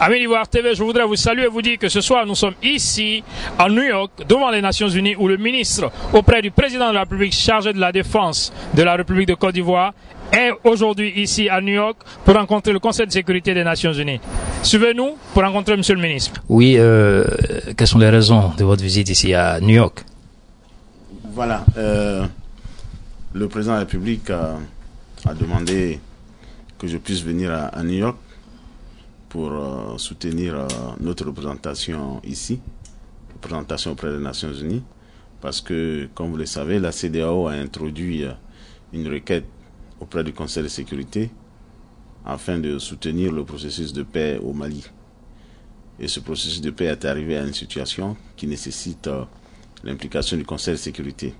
Amis d'Ivoire TV, je voudrais vous saluer et vous dire que ce soir nous sommes ici à New York devant les Nations Unies où le ministre auprès du président de la République chargé de la défense de la République de Côte d'Ivoire est aujourd'hui ici à New York pour rencontrer le Conseil de sécurité des Nations Unies. Suivez-nous pour rencontrer Monsieur le ministre. Oui, quelles sont les raisons de votre visite ici à New York? Voilà, le président de la République a demandé que je puisse venir à New York pour soutenir notre représentation ici, représentation auprès des Nations Unies, parce que, comme vous le savez, la CEDEAO a introduit une requête auprès du Conseil de sécurité afin de soutenir le processus de paix au Mali. Et ce processus de paix est arrivé à une situation qui nécessite l'implication du Conseil de sécurité.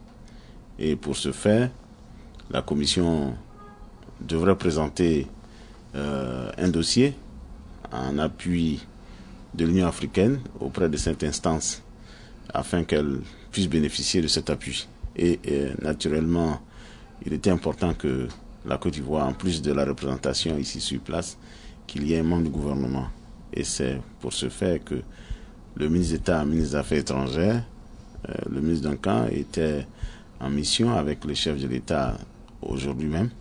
Et pour ce faire, la Commission devrait présenter un dossier en appui de l'Union africaine auprès de cette instance afin qu'elle puisse bénéficier de cet appui. Et naturellement, il était important que la Côte d'Ivoire, en plus de la représentation ici sur place, qu'il y ait un membre du gouvernement. Et c'est pour ce faire que le ministre d'État, ministre des Affaires étrangères, le ministre Duncan était en mission avec le chef de l'État aujourd'hui même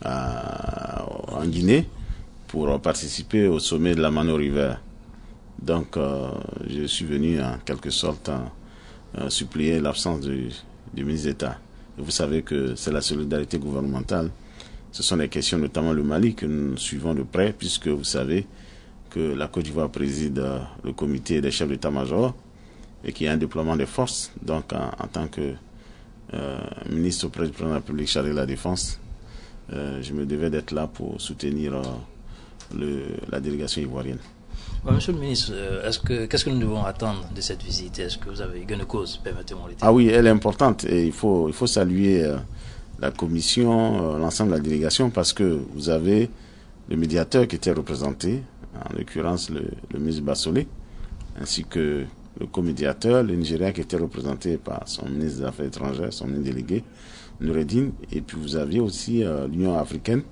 en Guinée pour participer au sommet de la Mano River. Donc je suis venu en quelque sorte supplier l'absence du ministre d'État. Vous savez que c'est la solidarité gouvernementale. Ce sont des questions, notamment le Mali, que nous suivons de près, puisque vous savez que la Côte d'Ivoire préside le comité des chefs d'état-major et qu'il y a un déploiement des forces. Donc en tant que ministre auprès du président de la République chargé de la défense, je me devais d'être là pour soutenir la délégation ivoirienne. Monsieur le ministre, qu'est-ce que nous devons attendre de cette visite? Est-ce que vous avez gain de cause? Permettez-moi. Ah oui, elle est importante et il faut saluer la commission, l'ensemble de la délégation, parce que vous avez le médiateur qui était représenté, en l'occurrence le ministre Bassolé, ainsi que le co-médiateur, le Nigeria, qui était représenté par son ministre des Affaires étrangères, son ministre délégué, Noureddine, et puis vous aviez aussi l'Union africaine,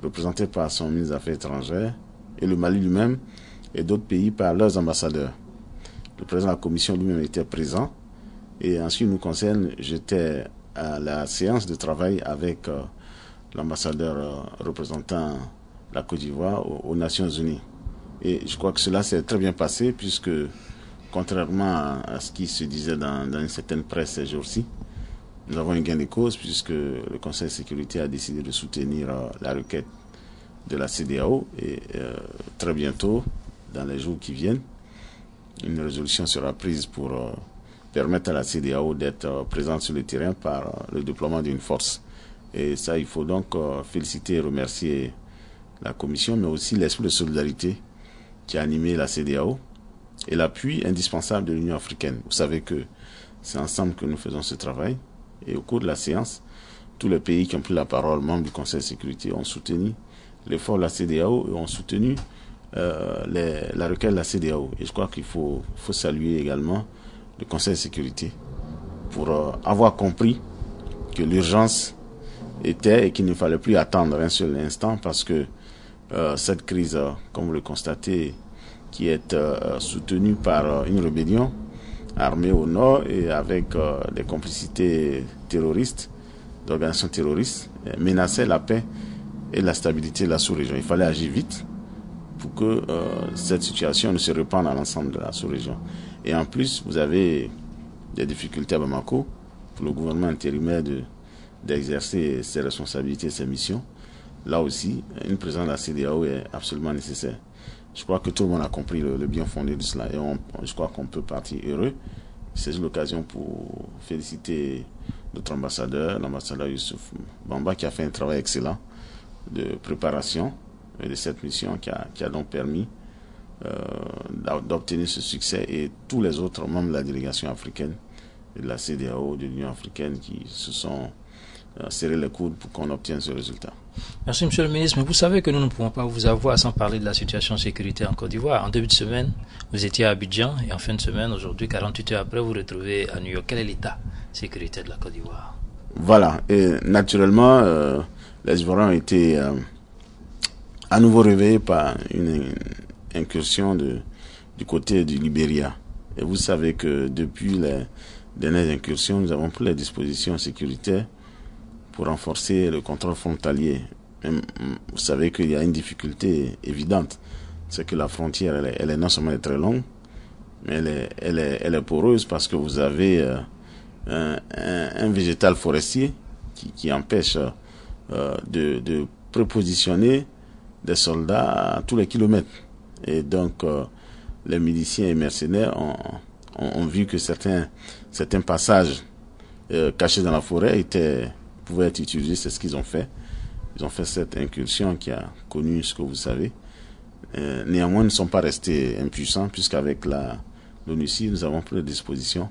représentée par son ministre des Affaires étrangères, et le Mali lui-même, et d'autres pays par leurs ambassadeurs. Le président de la commission lui-même était présent, et en ce qui nous concerne, j'étais à la séance de travail avec l'ambassadeur représentant la Côte d'Ivoire aux Nations Unies. Et je crois que cela s'est très bien passé, puisque contrairement à ce qui se disait dans une certaine presse ces jours-ci, nous avons un gain de cause, puisque le Conseil de sécurité a décidé de soutenir la requête de la CEDEAO, et très bientôt, dans les jours qui viennent, une résolution sera prise pour permettre à la CEDEAO d'être présente sur le terrain par le déploiement d'une force. Et ça, il faut donc féliciter et remercier la Commission, mais aussi l'esprit de solidarité qui a animé la CEDEAO et l'appui indispensable de l'Union africaine. Vous savez que c'est ensemble que nous faisons ce travail. Et au cours de la séance, tous les pays qui ont pris la parole, membres du Conseil de sécurité, ont soutenu l'effort de la CEDEAO et ont soutenu la requête de la CEDEAO. Et je crois qu'il faut saluer également le Conseil de sécurité pour avoir compris que l'urgence était et qu'il ne fallait plus attendre un seul instant, parce que cette crise, comme vous le constatez, qui est soutenue par une rébellion armée au nord et avec des complicités terroristes, d'organisations terroristes, menaçait la paix et la stabilité de la sous-région. Il fallait agir vite pour que cette situation ne se répande à l'ensemble de la sous-région. Et en plus, vous avez des difficultés à Bamako pour le gouvernement intérimaire d'exercer ses responsabilités, ses missions. Là aussi, une présence de la CEDEAO est absolument nécessaire. Je crois que tout le monde a compris le bien fondé de cela, et je crois qu'on peut partir heureux. C'est l'occasion pour féliciter notre ambassadeur, l'ambassadeur Youssouf Bamba, qui a fait un travail excellent de préparation de cette mission qui a donc permis d'obtenir ce succès, et tous les autres membres de la délégation africaine, de la CEDEAO, de l'Union africaine, qui se sont serrés les coudes pour qu'on obtienne ce résultat. Merci, monsieur le ministre. Mais vous savez que nous ne pouvons pas vous avoir sans parler de la situation sécuritaire en Côte d'Ivoire. En début de semaine, vous étiez à Abidjan, et en fin de semaine, aujourd'hui, 48 heures après, vous vous retrouvez à New York. Quel est l'état sécuritaire de la Côte d'Ivoire? Voilà. Et naturellement, les Ivoiriens ont été à nouveau réveillés par incursion du côté du Libéria. Et vous savez que depuis les dernières incursions, nous avons pris les dispositions sécuritaires pour renforcer le contrôle frontalier. Même, vous savez qu'il y a une difficulté évidente, c'est que la frontière, elle est non seulement très longue, mais elle est poreuse parce que vous avez un végétal forestier qui empêche de prépositionner des soldats à tous les kilomètres. Et donc, les miliciens et mercenaires ont vu que certains passages cachés dans la forêt pouvaient être utilisés. C'est ce qu'ils ont fait. Ils ont fait cette incursion qui a connu ce que vous savez. Néanmoins, ils ne sont pas restés impuissants, puisqu'avec l'ONUCI, nous avons pris des dispositions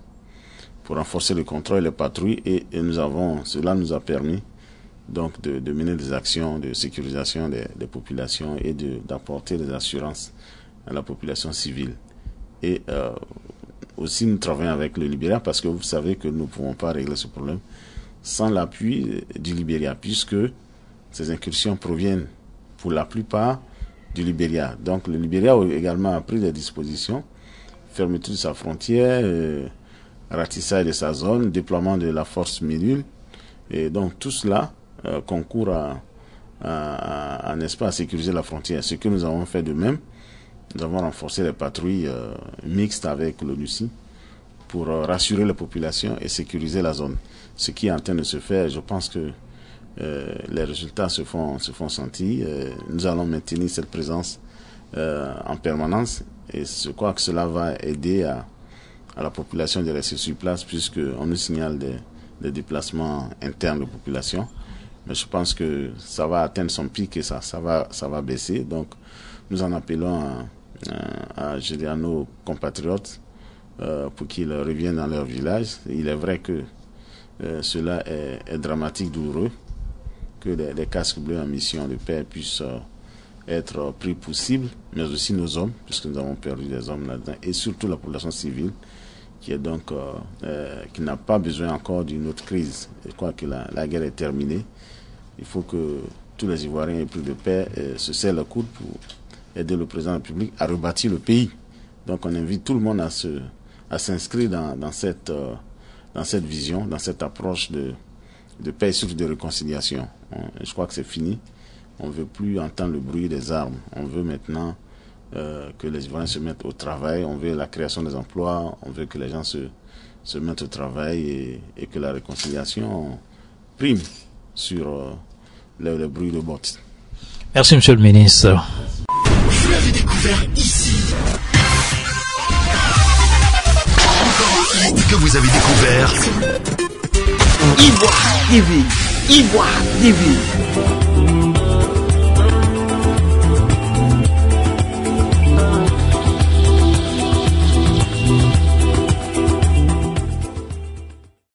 pour renforcer le contrôle et les patrouilles, et cela nous a permis donc de mener des actions de sécurisation des populations et d'apporter des assurances à la population civile. Et aussi nous travaillons avec le Libéria parce que vous savez que nous ne pouvons pas régler ce problème sans l'appui du Libéria, puisque ces incursions proviennent pour la plupart du Libéria. Donc le Libéria a également pris des dispositions, fermeture de sa frontière, ratissage de sa zone, déploiement de la force MINUL, et donc tout cela concourt n'est-ce pas, à sécuriser la frontière. Ce que nous avons fait de même, nous avons renforcé les patrouilles mixtes avec l'ONUCI pour rassurer les populations et sécuriser la zone. Ce qui est en train de se faire, je pense que les résultats se font sentir. Nous allons maintenir cette présence en permanence et je crois que cela va aider à la population de rester sur place, puisqu'on nous signale des déplacements internes de population. Mais je pense que ça va atteindre son pic et ça va baisser. Donc nous en appelons à nos compatriotes pour qu'ils reviennent dans leur village. Il est vrai que cela est dramatique, douloureux, que les casques bleus en mission de paix puissent être pris pour cible, mais aussi nos hommes, puisque nous avons perdu des hommes là-dedans, et surtout la population civile, qui est donc qui n'a pas besoin encore d'une autre crise. Je crois que la guerre est terminée. Il faut que tous les Ivoiriens épris de paix se serrent le coude pour aider le président de la République à rebâtir le pays. Donc on invite tout le monde à s'inscrire dans cette vision, dans cette approche de paix et surtout de réconciliation. Je crois que c'est fini. On ne veut plus entendre le bruit des armes. On veut maintenant que les Ivoiriens se mettent au travail. On veut la création des emplois. On veut que les gens se mettent au travail et que la réconciliation prime sur le bruit de bottes. Merci, Monsieur le Ministre. Vous l'avez découvert ici. Encore un hit que vous avez découvert. Ivoire TV. Ivoire TV.